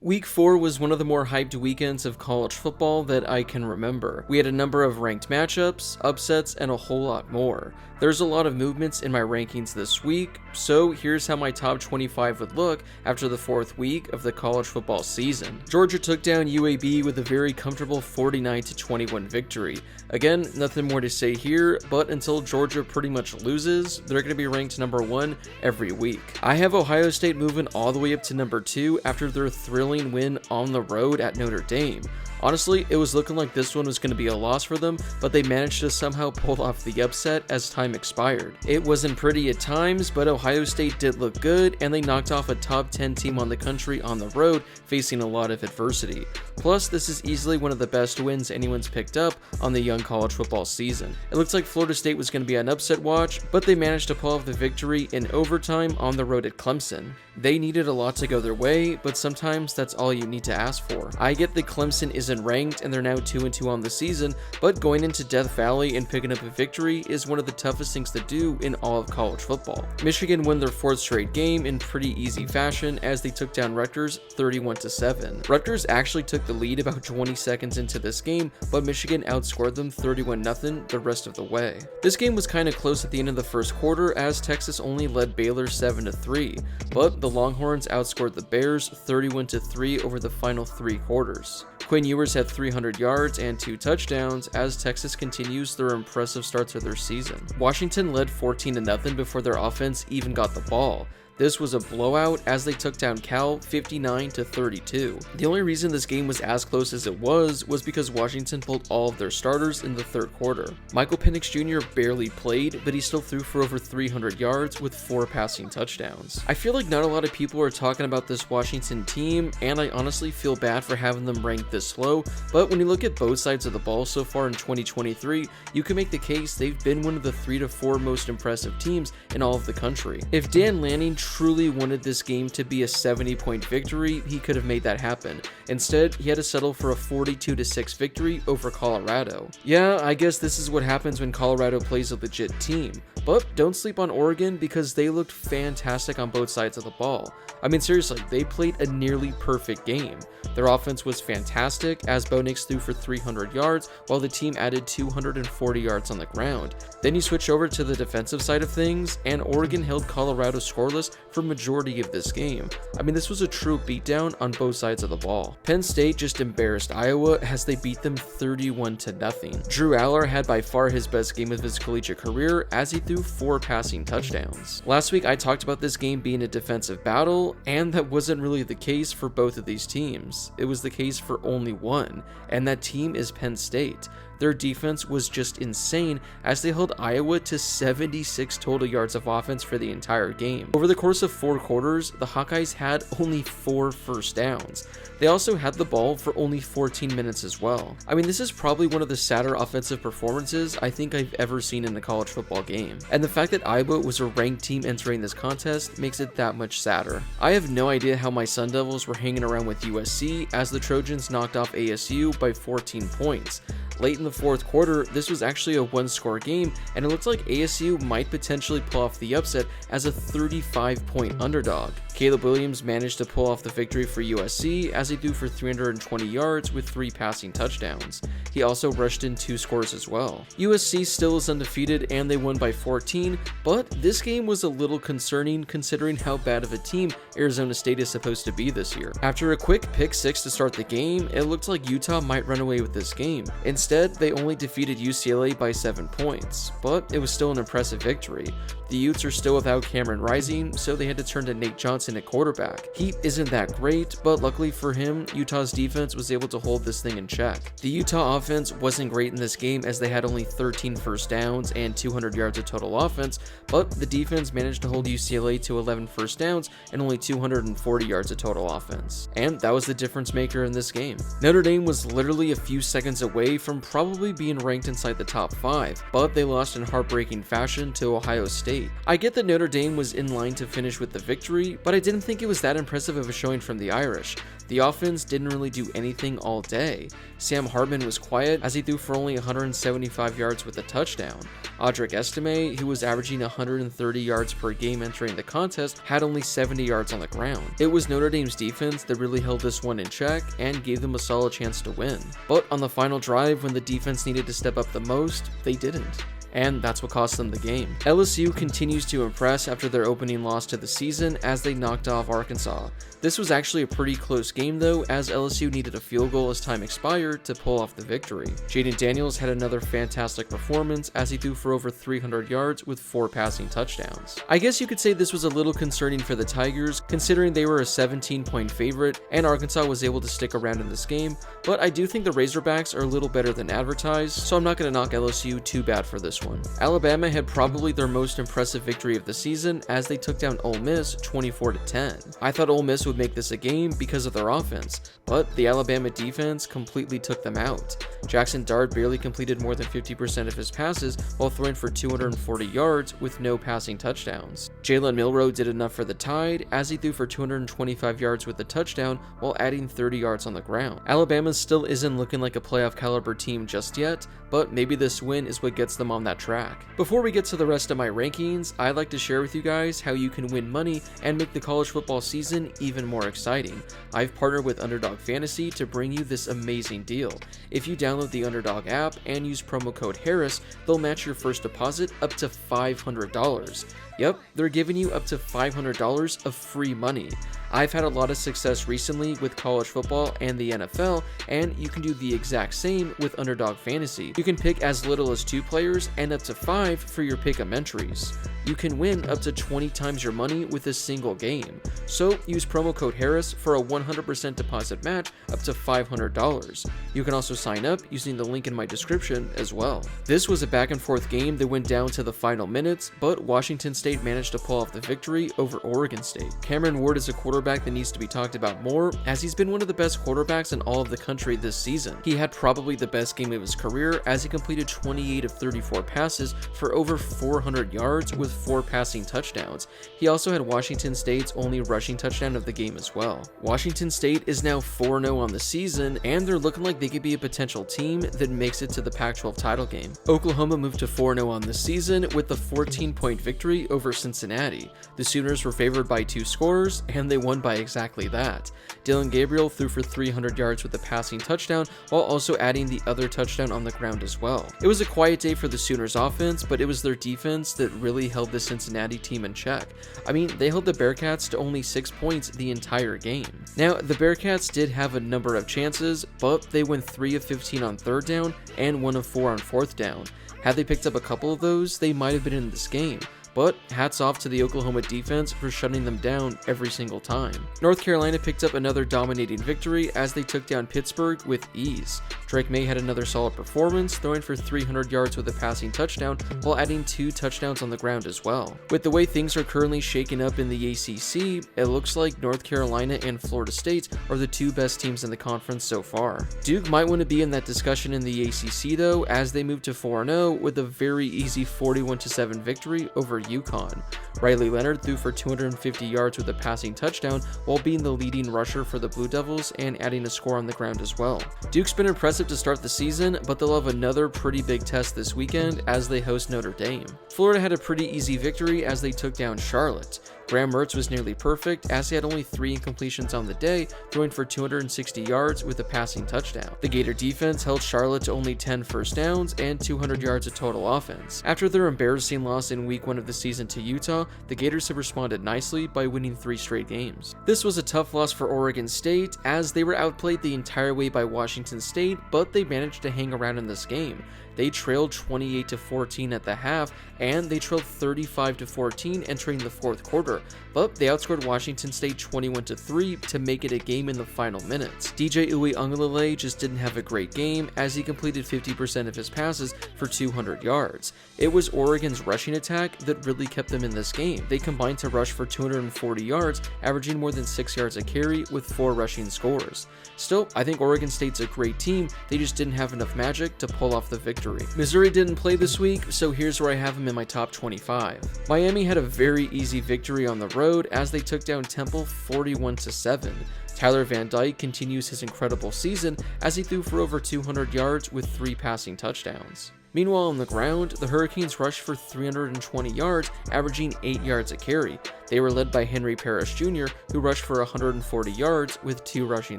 Week 4 was one of the more hyped weekends of college football that I can remember. We had a number of ranked matchups, upsets, and a whole lot more. There's a lot of movements in my rankings this week, so here's how my top 25 would look after the 4th week of the college football season. Georgia took down UAB with a very comfortable 49-21 victory. Again, nothing more to say here, but until Georgia pretty much loses, they're going to be ranked number 1 every week. I have Ohio State moving all the way up to number 2 after their thrilling win on the road at Notre Dame. Honestly, it was looking like this one was going to be a loss for them, but they managed to somehow pull off the upset as time expired. It wasn't pretty at times, but Ohio State did look good, and they knocked off a top 10 team on the country on the road, facing a lot of adversity. Plus, this is easily one of the best wins anyone's picked up on the young college football season. It looks like Florida State was going to be an upset watch, but they managed to pull off the victory in overtime on the road at Clemson. They needed a lot to go their way, but sometimes that's all you need to ask for. I get that Clemson isn't ranked and they're now 2-2 on the season, but going into Death Valley and picking up a victory is one of the toughest things to do in all of college football. Michigan won their 4th straight game in pretty easy fashion as they took down Rutgers 31-7. Rutgers actually took the lead about 20 seconds into this game, but Michigan outscored them 31-0 the rest of the way. This game was kind of close at the end of the first quarter as Texas only led Baylor 7-3, but the Longhorns outscored the Bears 31-3 over the final 3 quarters. Quinn Ewers had 300 yards and 2 touchdowns as Texas continues their impressive start to their season. Washington led 14-0 before their offense even got the ball. This was a blowout as they took down Cal 59-32. The only reason this game was as close as it was because Washington pulled all of their starters in the 3rd quarter. Michael Penix Jr. barely played, but he still threw for over 300 yards with 4 passing touchdowns. I feel like not a lot of people are talking about this Washington team, and I honestly feel bad for having them ranked this low, but when you look at both sides of the ball so far in 2023, you can make the case they've been one of the 3 to 4 most impressive teams in all of the country. If Dan Lanning truly wanted this game to be a 70-point victory, he could have made that happen. Instead, he had to settle for a 42-6 victory over Colorado. Yeah, I guess this is what happens when Colorado plays a legit team. But don't sleep on Oregon because they looked fantastic on both sides of the ball. I mean, seriously, they played a nearly perfect game. Their offense was fantastic as Bo Nix threw for 300 yards while the team added 240 yards on the ground. Then you switch over to the defensive side of things, and Oregon held Colorado scoreless for majority of this game. I mean, this was a true beatdown on both sides of the ball. Penn State just embarrassed Iowa as they beat them 31-0. Drew Aller had by far his best game of his collegiate career as he threw 4 passing touchdowns. Last week I talked about this game being a defensive battle, and that wasn't really the case for both of these teams. It was the case for only one, and that team is Penn State. Their defense was just insane as they held Iowa to 76 total yards of offense for the entire game. Over the course of 4 quarters, the Hawkeyes had only 4 first downs. They also had the ball for only 14 minutes as well. I mean, this is probably one of the sadder offensive performances I think I've ever seen in a college football game. And the fact that Iowa was a ranked team entering this contest makes it that much sadder. I have no idea how my Sun Devils were hanging around with USC as the Trojans knocked off ASU by 14 points. Late in the 4th quarter, this was actually a 1-score game, and it looks like ASU might potentially pull off the upset as a 35-point underdog. Caleb Williams managed to pull off the victory for USC as he threw for 320 yards with 3 passing touchdowns. He also rushed in 2 scores as well. USC still is undefeated and they won by 14, but this game was a little concerning considering how bad of a team Arizona State is supposed to be this year. After a quick pick 6 to start the game, it looked like Utah might run away with this game. Instead, they only defeated UCLA by 7 points, but it was still an impressive victory. The Utes are still without Cameron Rising, so they had to turn to Nate Johnson at quarterback. He isn't that great, but luckily for him, Utah's defense was able to hold this thing in check. The Utah offense wasn't great in this game as they had only 13 first downs and 200 yards of total offense, but the defense managed to hold UCLA to 11 first downs and only 240 yards of total offense. And that was the difference maker in this game. Notre Dame was literally a few seconds away from probably being ranked inside the top 5, but they lost in heartbreaking fashion to Ohio State. I get that Notre Dame was in line to finish with the victory, but I didn't think it was that impressive of a showing from the Irish. The offense didn't really do anything all day. Sam Hartman was quiet as he threw for only 175 yards with a touchdown. Audric Estime, who was averaging 130 yards per game entering the contest, had only 70 yards on the ground. It was Notre Dame's defense that really held this one in check and gave them a solid chance to win. But on the final drive, when the defense needed to step up the most, they didn't. And that's what cost them the game. LSU continues to impress after their opening loss to the season as they knocked off Arkansas. This was actually a pretty close game though, as LSU needed a field goal as time expired to pull off the victory. Jaden Daniels had another fantastic performance as he threw for over 300 yards with 4 passing touchdowns. I guess you could say this was a little concerning for the Tigers, considering they were a 17-point favorite and Arkansas was able to stick around in this game, but I do think the Razorbacks are a little better than advertised, so I'm not going to knock LSU too bad for this one. Alabama had probably their most impressive victory of the season as they took down Ole Miss 24-10. I thought Ole Miss would make this a game because of their offense, but the Alabama defense completely took them out. Jackson Dart barely completed more than 50% of his passes while throwing for 240 yards with no passing touchdowns. Jalen Milroe did enough for the Tide as he threw for 225 yards with a touchdown while adding 30 yards on the ground. Alabama still isn't looking like a playoff caliber team just yet, but maybe this win is what gets them on that track. Before we get to the rest of my rankings, I'd like to share with you guys how you can win money and make the college football season even more exciting. I've partnered with Underdog Fantasy to bring you this amazing deal. If you download the Underdog app and use promo code Harris, they'll match your first deposit up to $500. Yep, they're giving you up to $500 of free money. I've had a lot of success recently with college football and the NFL, and you can do the exact same with Underdog Fantasy. You can pick as little as 2 players and up to 5 for your pick'em entries. You can win up to 20 times your money with a single game. So use promo code Harris for a 100% deposit match up to $500. You can also sign up using the link in my description as well. This was a back and forth game that went down to the final minutes, but Washington State managed to pull off the victory over Oregon State. Cameron Ward is a quarterback that needs to be talked about more, as he's been one of the best quarterbacks in all of the country this season. He had probably the best game of his career as he completed 28 of 34 passes for over 400 yards with 4 passing touchdowns. He also had Washington State's only rushing touchdown of the game as well. Washington State is now 4-0 on the season, and they're looking like they could be a potential team that makes it to the Pac-12 title game. Oklahoma moved to 4-0 on the season with a 14-point victory over Cincinnati. The Sooners were favored by 2 scores, and they won by exactly that. Dylan Gabriel threw for 300 yards with a passing touchdown while also adding the other touchdown on the ground as well. It was a quiet day for the Sooners offense, but it was their defense that really held the Cincinnati team in check. I mean, they held the Bearcats to only 6 points the entire game. Now, the Bearcats did have a number of chances, but they went 3 of 15 on 3rd down and 1 of 4 on 4th down. Had they picked up a couple of those, they might have been in this game. But hats off to the Oklahoma defense for shutting them down every single time. North Carolina picked up another dominating victory as they took down Pittsburgh with ease. Drake May had another solid performance, throwing for 300 yards with a passing touchdown while adding 2 touchdowns on the ground as well. With the way things are currently shaken up in the ACC, it looks like North Carolina and Florida State are the 2 best teams in the conference so far. Duke might want to be in that discussion in the ACC though, as they move to 4-0 with a very easy 41-7 victory over UConn. Riley Leonard threw for 250 yards with a passing touchdown while being the leading rusher for the Blue Devils and adding a score on the ground as well. Duke's been impressive to start the season, but they'll have another pretty big test this weekend as they host Notre Dame. Florida had a pretty easy victory as they took down Charlotte. Graham Mertz was nearly perfect as he had only 3 incompletions on the day, throwing for 260 yards with a passing touchdown. The Gator defense held Charlotte to only 10 first downs and 200 yards of total offense. After their embarrassing loss in week 1 of the season to Utah, the Gators have responded nicely by winning 3 straight games. This was a tough loss for Oregon State as they were outplayed the entire way by Washington State, but they managed to hang around in this game. They trailed 28-14 at the half, and they trailed 35-14 entering the 4th quarter, but they outscored Washington State 21-3 to make it a game in the final minutes. DJ Uiagalelei just didn't have a great game as he completed 50% of his passes for 200 yards. It was Oregon's rushing attack that really kept them in this game. They combined to rush for 240 yards, averaging more than 6 yards a carry with 4 rushing scores. Still, I think Oregon State's a great team, they just didn't have enough magic to pull off the victory. Missouri didn't play this week, so here's where I have them in my top 25. Miami had a very easy victory victory on the road as they took down Temple 41-7. Tyler Van Dyke continues his incredible season as he threw for over 200 yards with 3 passing touchdowns. Meanwhile, on the ground, the Hurricanes rushed for 320 yards, averaging 8 yards a carry. They were led by Henry Parrish Jr., who rushed for 140 yards with 2 rushing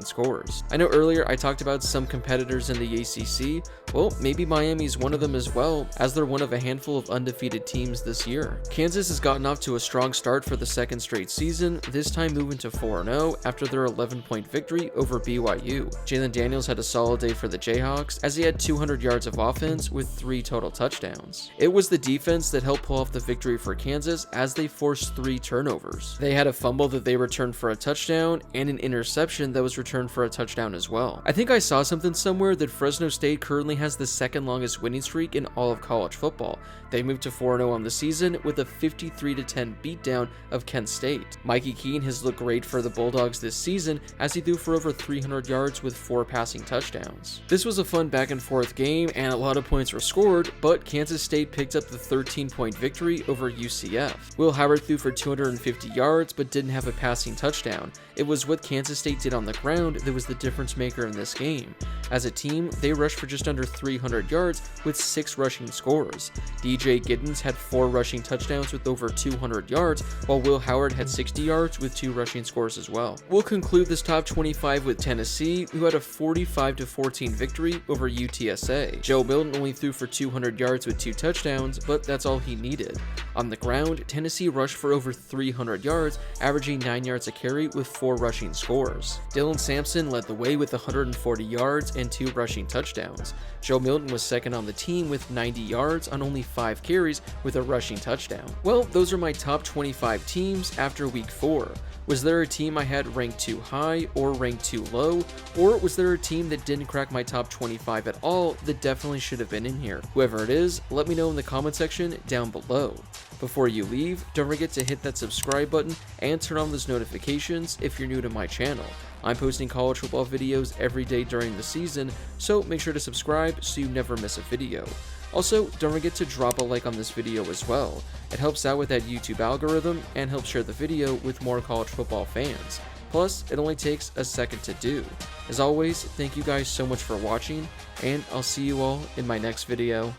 scores. I know earlier I talked about some competitors in the ACC. Well, maybe Miami's one of them as well, as they're one of a handful of undefeated teams this year. Kansas has gotten off to a strong start for the second straight season, this time moving to 4-0 after their 11-point victory over BYU. Jalen Daniels had a solid day for the Jayhawks, as he had 200 yards of offense with 3 total touchdowns. It was the defense that helped pull off the victory for Kansas as they forced 3 turnovers. They had a fumble that they returned for a touchdown and an interception that was returned for a touchdown as well. I think I saw something somewhere that Fresno State currently has the second longest winning streak in all of college football. They moved to 4-0 on the season with a 53-10 beatdown of Kent State. Mikey Keene has looked great for the Bulldogs this season as he threw for over 300 yards with 4 passing touchdowns. This was a fun back and forth game and a lot of points were scored, but Kansas State picked up the 13-point victory over UCF. Will Howard threw for 250 yards but didn't have a passing touchdown. It was what Kansas State did on the ground that was the difference maker in this game. As a team, they rushed for just under 300 yards with 6 rushing scores. DJ Giddens had 4 rushing touchdowns with over 200 yards, while Will Howard had 60 yards with 2 rushing scores as well. We'll conclude this top 25 with Tennessee, who had a 45-14 victory over UTSA. Joe Milton only threw for 200 yards with 2 touchdowns, but that's all he needed. On the ground, Tennessee rushed for over 300 yards, averaging 9 yards a carry with 4 rushing scores. Dylan Sampson led the way with 140 yards and 2 rushing touchdowns. Joe Milton was second on the team with 90 yards on only 5 carries with a rushing touchdown. Well, those are my top 25 teams after week 4. Was there a team I had ranked too high or ranked too low? Or was there a team that didn't crack my top 25 at all that definitely should have been in here? Whoever it is, let me know in the comment section down below. Before you leave, don't forget to hit that subscribe button and turn on those notifications if you're new to my channel. I'm posting college football videos every day during the season, so make sure to subscribe so you never miss a video. Also, don't forget to drop a like on this video as well. It helps out with that YouTube algorithm and helps share the video with more college football fans. Plus, it only takes a second to do. As always, thank you guys so much for watching, and I'll see you all in my next video.